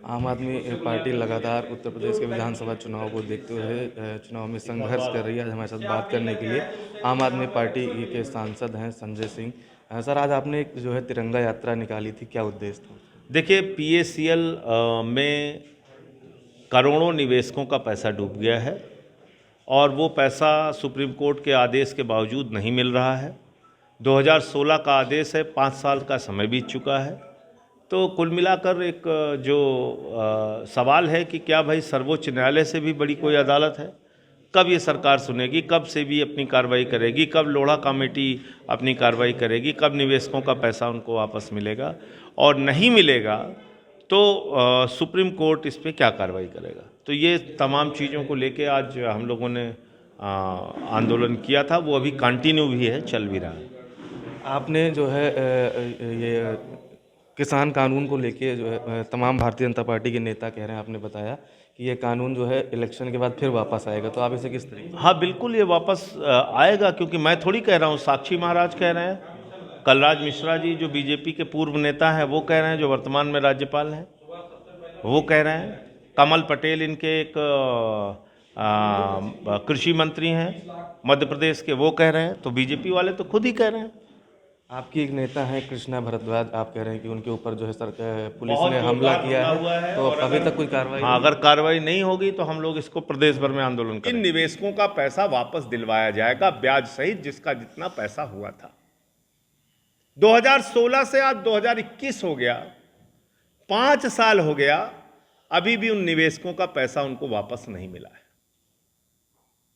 आम आदमी पार्टी लगातार उत्तर प्रदेश के विधानसभा चुनाव को देखते हुए चुनाव में संघर्ष कर रही है। आज हमारे साथ बात करने के लिए आम आदमी पार्टी के सांसद हैं संजय सिंह। सर, आज आपने एक जो है तिरंगा यात्रा निकाली थी, क्या उद्देश्य था? देखिए, पीएसीएल में करोड़ों निवेशकों का पैसा डूब गया है और वो पैसा सुप्रीम कोर्ट के आदेश के बावजूद नहीं मिल रहा है। 2016 का आदेश है, 5 साल का समय बीत चुका है। तो कुल मिलाकर एक जो सवाल है कि क्या भाई सर्वोच्च न्यायालय से भी बड़ी कोई अदालत है? कब ये सरकार सुनेगी, कब से भी अपनी कार्रवाई करेगी, कब लोढ़ा कमेटी अपनी कार्रवाई करेगी, कब निवेशकों का पैसा उनको वापस मिलेगा? और नहीं मिलेगा तो सुप्रीम कोर्ट इस पर क्या कार्रवाई करेगा? तो ये तमाम चीज़ों को लेके आज हम लोगों ने आंदोलन किया था। वो अभी कंटिन्यू भी है, चल भी रहा है। आपने जो है ये किसान कानून को लेके जो है तमाम भारतीय जनता पार्टी के नेता कह रहे हैं, आपने बताया कि ये कानून जो है इलेक्शन के बाद फिर वापस आएगा, तो आप इसे किस तरीके? हाँ, बिल्कुल ये वापस आएगा, क्योंकि मैं थोड़ी कह रहा हूँ, साक्षी महाराज कह रहे हैं, कलराज मिश्रा जी जो बीजेपी के पूर्व नेता हैं वो कह रहे हैं, जो वर्तमान में राज्यपाल हैं वो कह रहे हैं, कमल पटेल इनके एक कृषि मंत्री हैं मध्य प्रदेश के, वो कह रहे हैं। तो बीजेपी वाले तो खुद ही कह रहे हैं। आपकी एक नेता है कृष्णा भरद्वाज, आप कह रहे हैं कि उनके ऊपर जो है पुलिस ने हमला किया है, तो अभी तक कोई कार्रवाई? हाँ, अगर कार्रवाई नहीं होगी तो हम लोग इसको प्रदेश भर में आंदोलन करेंगे। इन निवेशकों का पैसा वापस दिलवाया जाएगा, ब्याज सहित, जिसका जितना पैसा हुआ था। 2016 से आज 2021 हो गया, 5 साल हो गया, अभी भी उन निवेशकों का पैसा उनको वापस नहीं मिला है।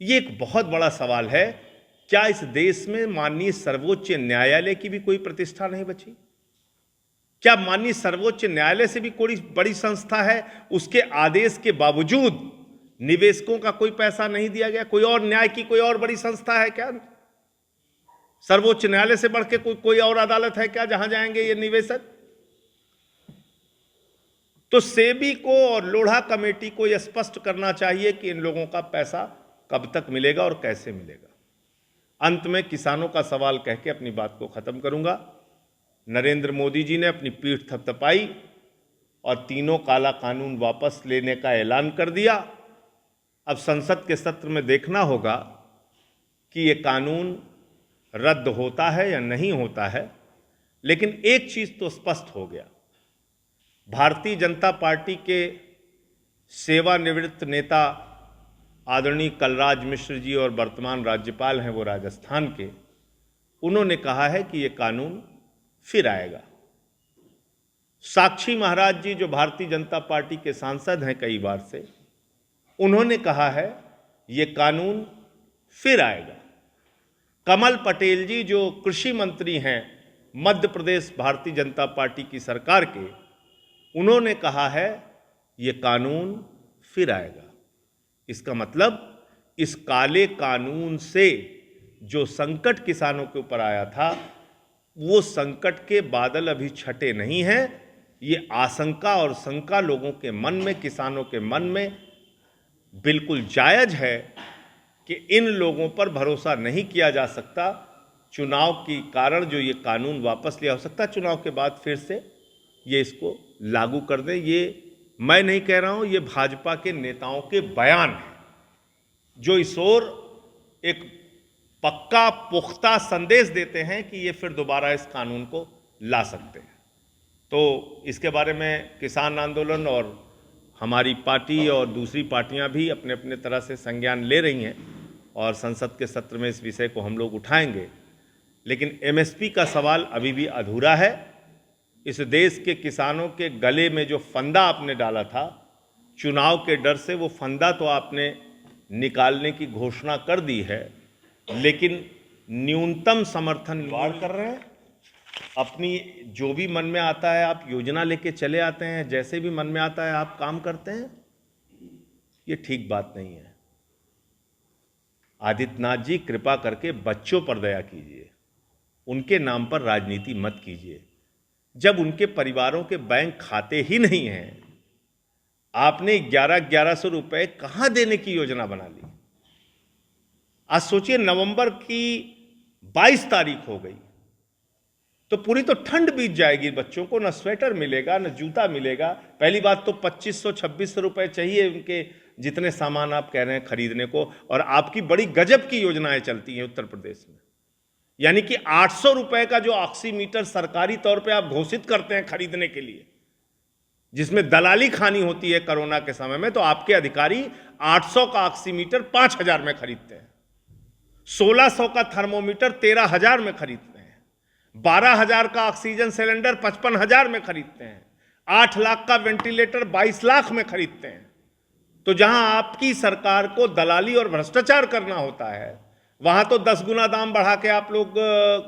ये एक बहुत बड़ा सवाल है। क्या इस देश में माननीय सर्वोच्च न्यायालय की भी कोई प्रतिष्ठा नहीं बची? क्या माननीय सर्वोच्च न्यायालय से भी कोई बड़ी संस्था है, उसके आदेश के बावजूद निवेशकों का कोई पैसा नहीं दिया गया? कोई और न्याय की कोई और बड़ी संस्था है क्या? सर्वोच्च न्यायालय से बढ़ के कोई और अदालत है क्या जहां जाएंगे ये निवेशक? तो सेबी को और लोढ़ा कमेटी को यह स्पष्ट करना चाहिए कि इन लोगों का पैसा कब तक मिलेगा और कैसे मिलेगा। अंत में किसानों का सवाल कह के अपनी बात को खत्म करूंगा। नरेंद्र मोदी जी ने अपनी पीठ थपथपाई और तीनों काला कानून वापस लेने का ऐलान कर दिया। अब संसद के सत्र में देखना होगा कि ये कानून रद्द होता है या नहीं होता है। लेकिन एक चीज तो स्पष्ट हो गया, भारतीय जनता पार्टी के सेवानिवृत्त नेता आदरणीय कलराज मिश्र जी और वर्तमान राज्यपाल हैं वो राजस्थान के, उन्होंने कहा है कि ये कानून फिर आएगा। साक्षी महाराज जी जो भारतीय जनता पार्टी के सांसद हैं कई बार से, उन्होंने कहा है ये कानून फिर आएगा। कमल पटेल जी जो कृषि मंत्री हैं मध्य प्रदेश भारतीय जनता पार्टी की सरकार के, उन्होंने कहा है ये कानून फिर आएगा। इसका मतलब इस काले कानून से जो संकट किसानों के ऊपर आया था, वो संकट के बादल अभी छटे नहीं हैं। ये आशंका और शंका लोगों के मन में, किसानों के मन में बिल्कुल जायज है कि इन लोगों पर भरोसा नहीं किया जा सकता। चुनाव के कारण जो ये कानून वापस लिया हो सकता है, चुनाव के बाद फिर से ये इसको लागू कर दें। ये मैं नहीं कह रहा हूं, ये भाजपा के नेताओं के बयान हैं जो इस ओर एक पक्का पुख्ता संदेश देते हैं कि ये फिर दोबारा इस कानून को ला सकते हैं। तो इसके बारे में किसान आंदोलन और हमारी पार्टी और दूसरी पार्टियां भी अपने अपने तरह से संज्ञान ले रही हैं और संसद के सत्र में इस विषय को हम लोग उठाएंगे। लेकिन एमएसपी का सवाल अभी भी अधूरा है। इस देश के किसानों के गले में जो फंदा आपने डाला था चुनाव के डर से, वो फंदा तो आपने निकालने की घोषणा कर दी है, लेकिन न्यूनतम समर्थन वाड़ कर रहे हैं। अपनी जो भी मन में आता है आप योजना लेके चले आते हैं, जैसे भी मन में आता है आप काम करते हैं। ये ठीक बात नहीं है। आदित्यनाथ जी, कृपा करके बच्चों पर दया कीजिए, उनके नाम पर राजनीति मत कीजिए। जब उनके परिवारों के बैंक खाते ही नहीं हैं, आपने 1100 रुपए कहां देने की योजना बना ली? आज सोचिए, नवंबर की 22 तारीख हो गई, तो पूरी तो ठंड बीत जाएगी बच्चों को, ना स्वेटर मिलेगा ना जूता मिलेगा। पहली बात तो 2500-2600 रुपए चाहिए उनके जितने सामान आप कह रहे हैं खरीदने को। और आपकी बड़ी गजब की योजनाएं चलती हैं उत्तर प्रदेश में, यानी कि 800 रुपए का जो ऑक्सीमीटर सरकारी तौर पे आप घोषित करते हैं खरीदने के लिए, जिसमें दलाली खानी होती है कोरोना के समय में, तो आपके अधिकारी 800 का ऑक्सीमीटर 5000 में खरीदते हैं, 1600 का थर्मोमीटर 13000 में खरीदते हैं, 12000 का ऑक्सीजन सिलेंडर 55000 में खरीदते हैं, 8 लाख का वेंटिलेटर 22 लाख में खरीदते हैं। तो जहां आपकी सरकार को दलाली और भ्रष्टाचार करना होता है, वहां तो 10 गुना दाम बढ़ा के आप लोग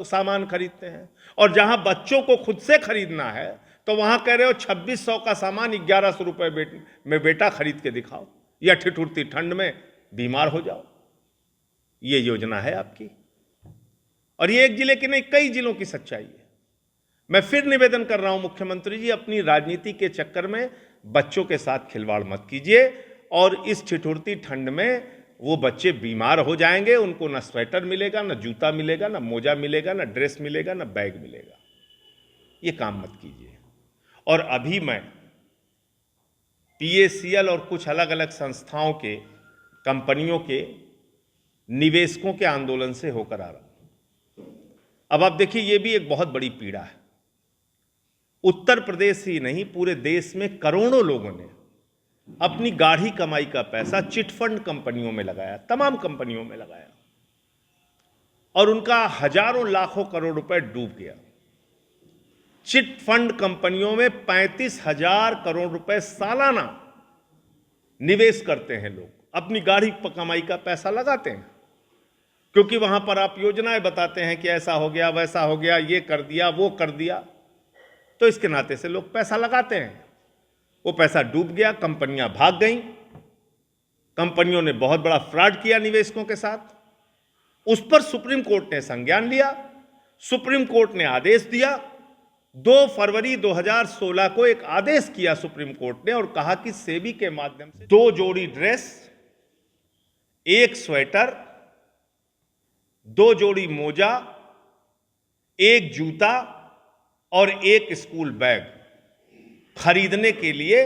सामान खरीदते हैं। और जहां बच्चों को खुद से खरीदना है तो वहां कह रहे हो 2600 का सामान 1100 रुपए में बेटा खरीद के दिखाओ, या ठिठुरती ठंड में बीमार हो जाओ। ये योजना है आपकी, और ये एक जिले की नहीं कई जिलों की सच्चाई है। मैं फिर निवेदन कर रहा हूं मुख्यमंत्री जी, अपनी राजनीति के चक्कर में बच्चों के साथ खिलवाड़ मत कीजिए, और इस ठिठुरती ठंड में वो बच्चे बीमार हो जाएंगे, उनको ना स्वेटर मिलेगा, ना जूता मिलेगा, ना मोजा मिलेगा, ना ड्रेस मिलेगा, ना बैग मिलेगा। ये काम मत कीजिए। और अभी मैं PACL और कुछ अलग अलग संस्थाओं के, कंपनियों के निवेशकों के आंदोलन से होकर आ रहा हूं। अब आप देखिए, ये भी एक बहुत बड़ी पीड़ा है। उत्तर प्रदेश ही नहीं, पूरे देश में करोड़ों लोगों ने अपनी गाढ़ी कमाई का पैसा चिटफंड कंपनियों में लगाया, तमाम कंपनियों में लगाया, और उनका हजारों लाखों करोड़ रुपए डूब गया। चिटफंड कंपनियों में 35,000 करोड़ रुपए सालाना निवेश करते हैं लोग, अपनी गाढ़ी कमाई का पैसा लगाते हैं, क्योंकि वहां पर आप योजनाएं बताते हैं कि ऐसा हो गया, वैसा हो गया, ये कर दिया, वो कर दिया, तो इसके नाते से लोग पैसा लगाते हैं। वो पैसा डूब गया, कंपनियां भाग गईं, कंपनियों ने बहुत बड़ा फ्रॉड किया निवेशकों के साथ। उस पर सुप्रीम कोर्ट ने संज्ञान लिया। सुप्रीम कोर्ट ने आदेश दिया। 2 फरवरी 2016 को एक आदेश किया सुप्रीम कोर्ट ने, और कहा कि सेबी के माध्यम से 2 जोड़ी ड्रेस, 1 स्वेटर, 2 जोड़ी मोजा, 1 जूता और 1 स्कूल बैग खरीदने के लिए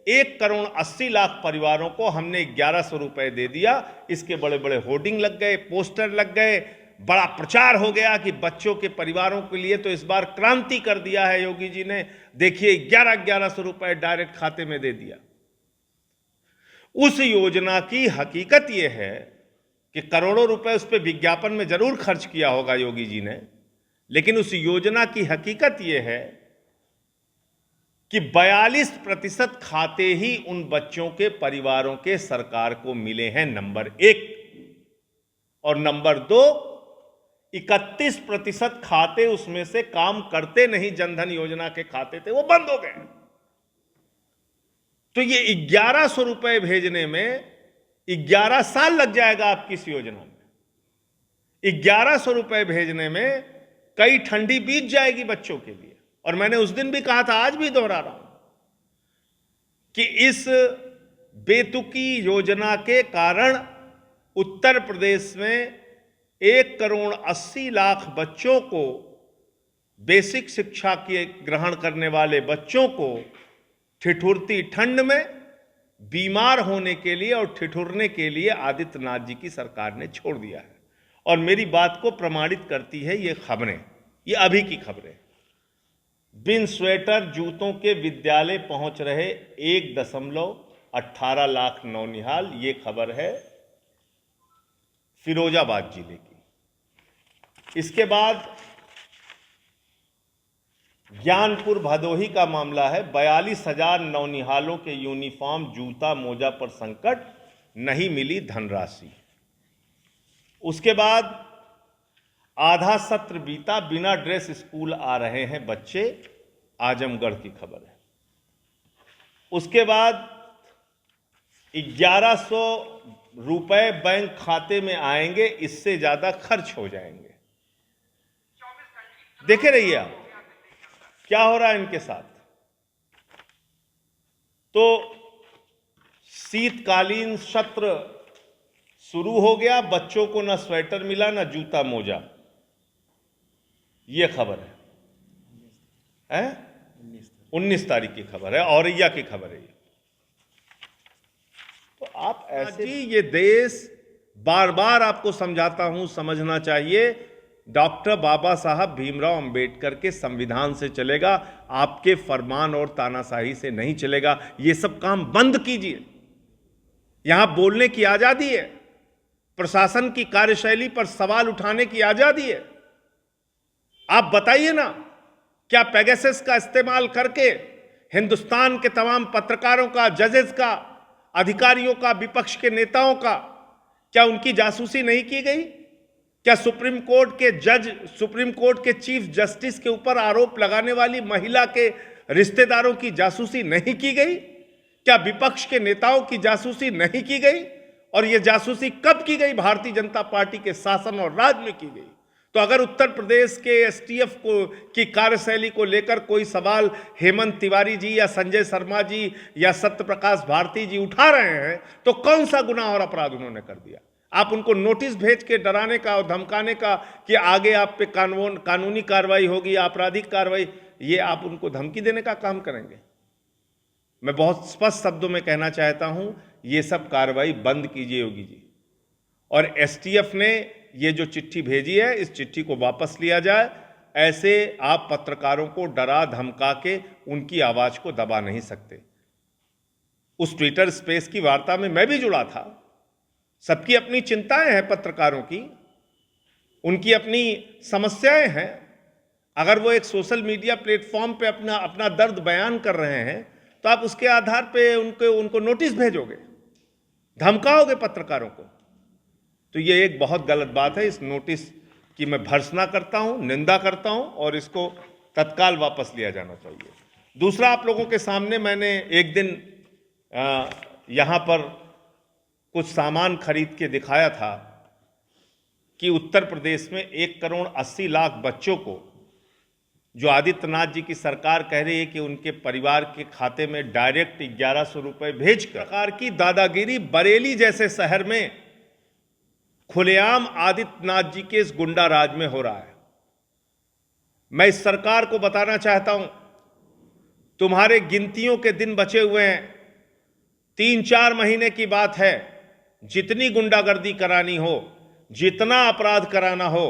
1,80,00,000 परिवारों को हमने 1100 रुपए दे दिया। इसके बड़े बड़े होर्डिंग लग गए, पोस्टर लग गए, बड़ा प्रचार हो गया कि बच्चों के परिवारों के लिए तो इस बार क्रांति कर दिया है योगी जी ने, देखिए 1100 रुपए डायरेक्ट खाते में दे दिया। उस योजना की हकीकत यह है कि करोड़ों रुपए उस पर विज्ञापन में जरूर खर्च किया होगा योगी जी ने, लेकिन उस योजना की हकीकत यह है कि 42% खाते ही उन बच्चों के परिवारों के सरकार को मिले हैं, नंबर 1। और नंबर 2, 31% खाते उसमें से काम करते नहीं, जनधन योजना के खाते थे, वो बंद हो गए। तो ये 1100 रुपए भेजने में 11 साल लग जाएगा आपकी इस योजना में। 1100 रुपए भेजने में कई ठंडी बीत जाएगी बच्चों के लिए। और मैंने उस दिन भी कहा था, आज भी दोहरा रहा हूं, कि इस बेतुकी योजना के कारण उत्तर प्रदेश में 1,80,00,000 बच्चों को, बेसिक शिक्षा के ग्रहण करने वाले बच्चों को ठिठुरती ठंड में बीमार होने के लिए और ठिठुरने के लिए आदित्यनाथ जी की सरकार ने छोड़ दिया है। और मेरी बात को प्रमाणित करती है ये खबरें, ये अभी की खबरें। बिन स्वेटर जूतों के विद्यालय पहुंच रहे 1.18 लाख नौनिहाल, ये खबर है फिरोजाबाद जिले की। इसके बाद ज्ञानपुर भदोही का मामला है। 42,000 नौनिहालों के यूनिफॉर्म, जूता, मोजा पर संकट, नहीं मिली धनराशि। उसके बाद आधा सत्र बीता, बिना ड्रेस स्कूल आ रहे हैं बच्चे, आजमगढ़ की खबर है। उसके बाद 1100 रुपए बैंक खाते में आएंगे, इससे ज्यादा खर्च हो जाएंगे। देखे रहिए आप क्या हो रहा है इनके साथ। तो शीतकालीन सत्र शुरू हो गया, बच्चों को ना स्वेटर मिला, ना जूता मोजा, ये खबर है। है 19 तारीख की खबर है, औरैया की खबर है। तो आप ऐसे ये देश बार बार आपको समझाता हूं, समझना चाहिए, डॉक्टर बाबा साहब भीमराव अंबेडकर के संविधान से चलेगा, आपके फरमान और तानाशाही से नहीं चलेगा। ये सब काम बंद कीजिए। यहां बोलने की आजादी है, प्रशासन की कार्यशैली पर सवाल उठाने की आजादी है। आप बताइए ना, क्या पेगासस का इस्तेमाल करके हिंदुस्तान के तमाम पत्रकारों का, जजेस का, अधिकारियों का, विपक्ष के नेताओं का, क्या उनकी जासूसी नहीं की गई? क्या सुप्रीम कोर्ट के जज, सुप्रीम कोर्ट के चीफ जस्टिस के ऊपर आरोप लगाने वाली महिला के रिश्तेदारों की जासूसी नहीं की गई? क्या विपक्ष के नेताओं की जासूसी नहीं की गई? और यह जासूसी कब की गई? भारतीय जनता पार्टी के शासन और राज में की गई। तो अगर उत्तर प्रदेश के एसटीएफ को की कार्यशैली को लेकर कोई सवाल हेमंत तिवारी जी या संजय शर्मा जी या सत्यप्रकाश भारती जी उठा रहे हैं, तो कौन सा गुनाह और अपराध उन्होंने कर दिया? आप उनको नोटिस भेज के डराने का और धमकाने का कि आगे आप पे कानूनी कार्रवाई होगी, आपराधिक कार्रवाई, ये आप उनको धमकी देने का काम करेंगे? मैं बहुत स्पष्ट शब्दों में कहना चाहता हूं, ये सब कार्रवाई बंद कीजिए योगी जी। और एसटीएफ ने ये जो चिट्ठी भेजी है, इस चिट्ठी को वापस लिया जाए। ऐसे आप पत्रकारों को डरा धमका के उनकी आवाज को दबा नहीं सकते। उस ट्विटर स्पेस की वार्ता में मैं भी जुड़ा था। सबकी अपनी चिंताएं हैं पत्रकारों की, उनकी अपनी समस्याएं हैं। अगर वो एक सोशल मीडिया प्लेटफॉर्म पे अपना दर्द बयान कर रहे हैं, तो आप उसके आधार पे उनको नोटिस भेजोगे, धमकाओगे पत्रकारों को। तो ये एक बहुत गलत बात है। इस नोटिस की मैं भर्त्सना करता हूं, निंदा करता हूं, और इसको तत्काल वापस लिया जाना चाहिए। दूसरा, आप लोगों के सामने मैंने एक दिन यहां पर कुछ सामान खरीद के दिखाया था कि उत्तर प्रदेश में 1,80,00,000 बच्चों को, जो आदित्यनाथ जी की सरकार कह रही है कि उनके परिवार के खाते में डायरेक्ट 1100 रुपए भेजकर, सरकार की दादागिरी बरेली जैसे शहर में खुलेआम आदित्यनाथ जी के इस गुंडा राज में हो रहा है। मैं इस सरकार को बताना चाहता हूं, तुम्हारे गिनतियों के दिन बचे हुए हैं। 3-4 महीने की बात है। जितनी गुंडागर्दी करानी हो, जितना अपराध कराना हो,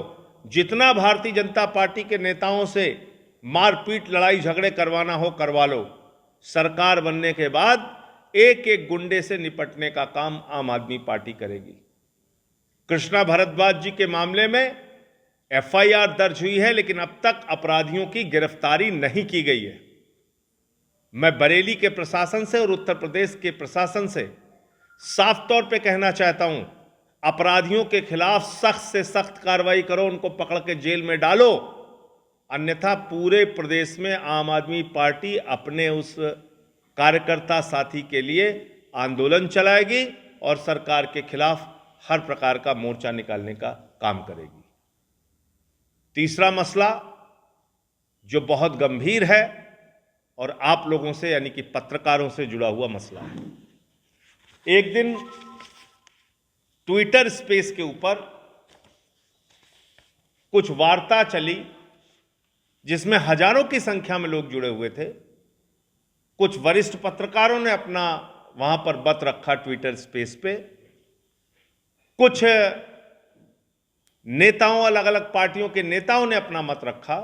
जितना भारतीय जनता पार्टी के नेताओं से मारपीट, लड़ाई झगड़े करवाना हो, करवा लो। सरकार बनने के बाद एक एक गुंडे से निपटने का काम आम आदमी पार्टी करेगी। कृष्णा भारद्वाज जी के मामले में एफआईआर दर्ज हुई है, लेकिन अब तक अपराधियों की गिरफ्तारी नहीं की गई है। मैं बरेली के प्रशासन से और उत्तर प्रदेश के प्रशासन से साफ तौर पे कहना चाहता हूं, अपराधियों के खिलाफ सख्त से सख्त कार्रवाई करो, उनको पकड़ के जेल में डालो, अन्यथा पूरे प्रदेश में आम आदमी पार्टी अपने उस कार्यकर्ता साथी के लिए आंदोलन चलाएगी और सरकार के खिलाफ हर प्रकार का मोर्चा निकालने का काम करेगी। तीसरा मसला जो बहुत गंभीर है और आप लोगों से यानी कि पत्रकारों से जुड़ा हुआ मसला है। एक दिन ट्विटर स्पेस के ऊपर कुछ वार्ता चली जिसमें हजारों की संख्या में लोग जुड़े हुए थे। कुछ वरिष्ठ पत्रकारों ने अपना वहां पर मत रखा ट्विटर स्पेस पे, कुछ नेताओं, अलग अलग पार्टियों के नेताओं ने अपना मत रखा,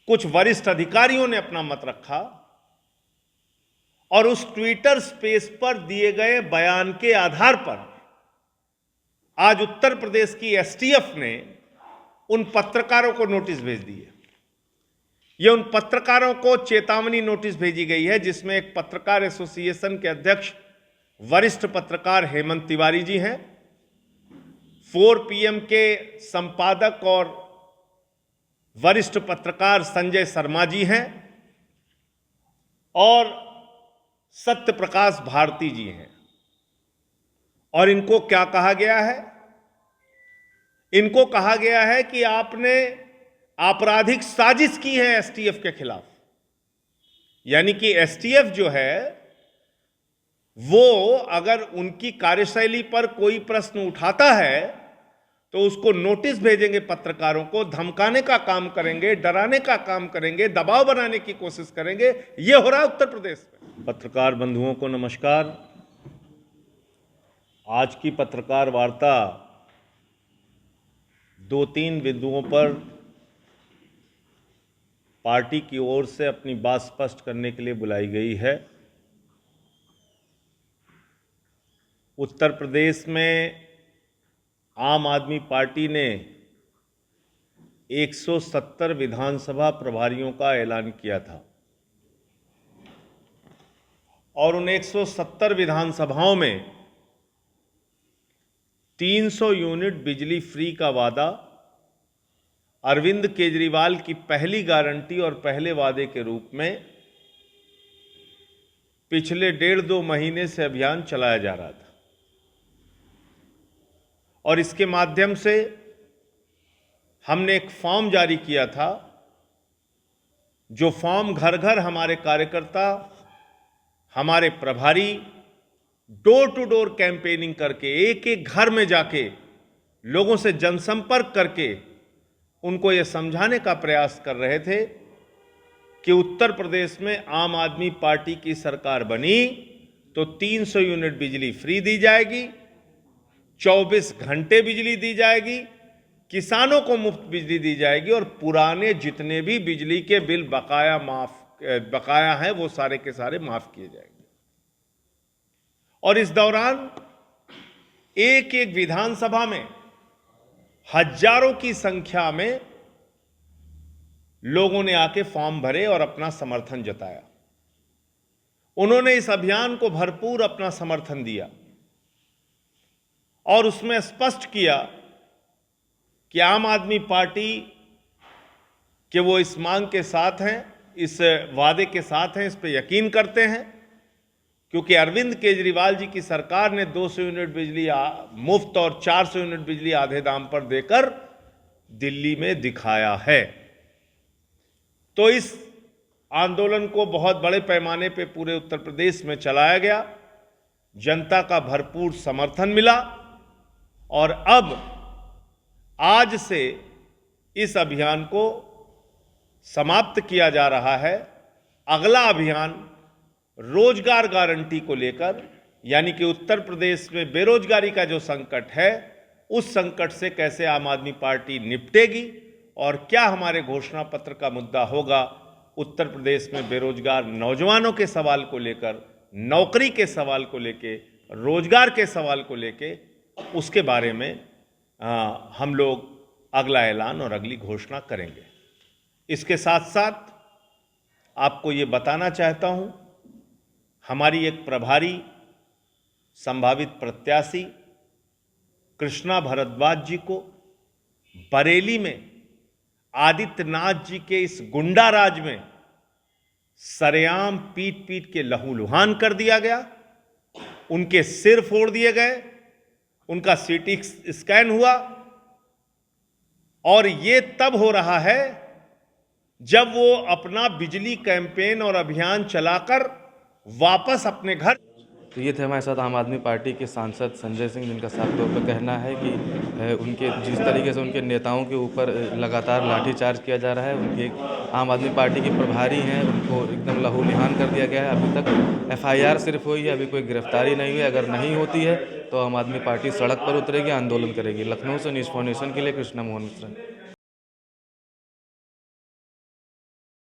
कुछ वरिष्ठ अधिकारियों ने अपना मत रखा, और उस ट्विटर स्पेस पर दिए गए बयान के आधार पर आज उत्तर प्रदेश की एसटीएफ ने उन पत्रकारों को नोटिस भेज दी है। यह उन पत्रकारों को चेतावनी नोटिस भेजी गई है, जिसमें एक पत्रकार एसोसिएशन के अध्यक्ष वरिष्ठ पत्रकार हेमंत तिवारी जी हैं, 4 PM के संपादक और वरिष्ठ पत्रकार संजय शर्मा जी हैं, और सत्यप्रकाश भारती जी हैं। और इनको क्या कहा गया है? इनको कहा गया है कि आपने आपराधिक साजिश की है एसटीएफ के खिलाफ। यानी कि एसटीएफ जो है वो अगर उनकी कार्यशैली पर कोई प्रश्न उठाता है तो उसको नोटिस भेजेंगे, पत्रकारों को धमकाने का काम करेंगे, डराने का काम करेंगे, दबाव बनाने की कोशिश करेंगे। यह हो रहा है उत्तर प्रदेश में। पत्रकार बंधुओं को नमस्कार। आज की पत्रकार वार्ता 2-3 बिंदुओं पर पार्टी की ओर से अपनी बात स्पष्ट करने के लिए बुलाई गई है। उत्तर प्रदेश में आम आदमी पार्टी ने 170 विधानसभा प्रभारियों का ऐलान किया था और उन 170 विधानसभाओं में 300 यूनिट बिजली फ्री का वादा अरविंद केजरीवाल की पहली गारंटी और पहले वादे के रूप में पिछले 1.5-2 महीने से अभियान चलाया जा रहा था और इसके माध्यम से हमने एक फॉर्म जारी किया था, जो फॉर्म घर घर हमारे कार्यकर्ता, हमारे प्रभारी डोर टू डोर कैंपेनिंग करके एक एक घर में जाके लोगों से जनसंपर्क करके उनको ये समझाने का प्रयास कर रहे थे कि उत्तर प्रदेश में आम आदमी पार्टी की सरकार बनी तो 300 यूनिट बिजली फ्री दी जाएगी, 24 घंटे बिजली दी जाएगी, किसानों को मुफ्त बिजली दी जाएगी और पुराने जितने भी बिजली के बिल बकाया हैं वो सारे के सारे माफ किए जाएंगे। और इस दौरान एक एक विधानसभा में हजारों की संख्या में लोगों ने आके फॉर्म भरे और अपना समर्थन जताया। उन्होंने इस अभियान को भरपूर अपना समर्थन दिया और उसमें स्पष्ट किया कि आम आदमी पार्टी के वो इस मांग के साथ हैं, इस वादे के साथ हैं, इस पे यकीन करते हैं, क्योंकि अरविंद केजरीवाल जी की सरकार ने 200 यूनिट बिजली मुफ्त और 400 यूनिट बिजली आधे दाम पर देकर दिल्ली में दिखाया है। तो इस आंदोलन को बहुत बड़े पैमाने पे पूरे उत्तर प्रदेश में चलाया गया, जनता का भरपूर समर्थन मिला और अब आज से इस अभियान को समाप्त किया जा रहा है। अगला अभियान रोजगार गारंटी को लेकर, यानी कि उत्तर प्रदेश में बेरोजगारी का जो संकट है उस संकट से कैसे आम आदमी पार्टी निपटेगी और क्या हमारे घोषणा पत्र का मुद्दा होगा उत्तर प्रदेश में बेरोजगार नौजवानों के सवाल को लेकर, नौकरी के सवाल को लेकर, रोजगार के सवाल को लेकर, उसके बारे में हम लोग अगला ऐलान और अगली घोषणा करेंगे। इसके साथ साथ आपको ये बताना चाहता हूं, हमारी एक प्रभारी संभावित प्रत्याशी कृष्णा भारद्वाज जी को बरेली में आदित्यनाथ जी के इस गुंडा राज में सरेआम पीट पीट के लहूलुहान कर दिया गया, उनके सिर फोड़ दिए गए, उनका सीटी स्कैन हुआ और ये तब हो रहा है जब वो अपना बिजली कैंपेन और अभियान चलाकर वापस अपने घर। तो ये थे हमारे साथ आम आदमी पार्टी के सांसद संजय सिंह, जिनका साफ तौर पर कहना है कि उनके जिस तरीके से उनके नेताओं के ऊपर लगातार लाठीचार्ज किया जा रहा है, उनके आम आदमी पार्टी के प्रभारी हैं उनको एकदम लहूलुहान कर दिया गया है। अभी तक FIR सिर्फ हुई है, अभी कोई गिरफ्तारी नहीं हुई। अगर नहीं होती है तो आम आदमी पार्टी सड़क पर उतरेगी, आंदोलन करेगी। लखनऊ से न्यूज़ फाउंडेशन के लिए कृष्णा मोहन मिश्रा।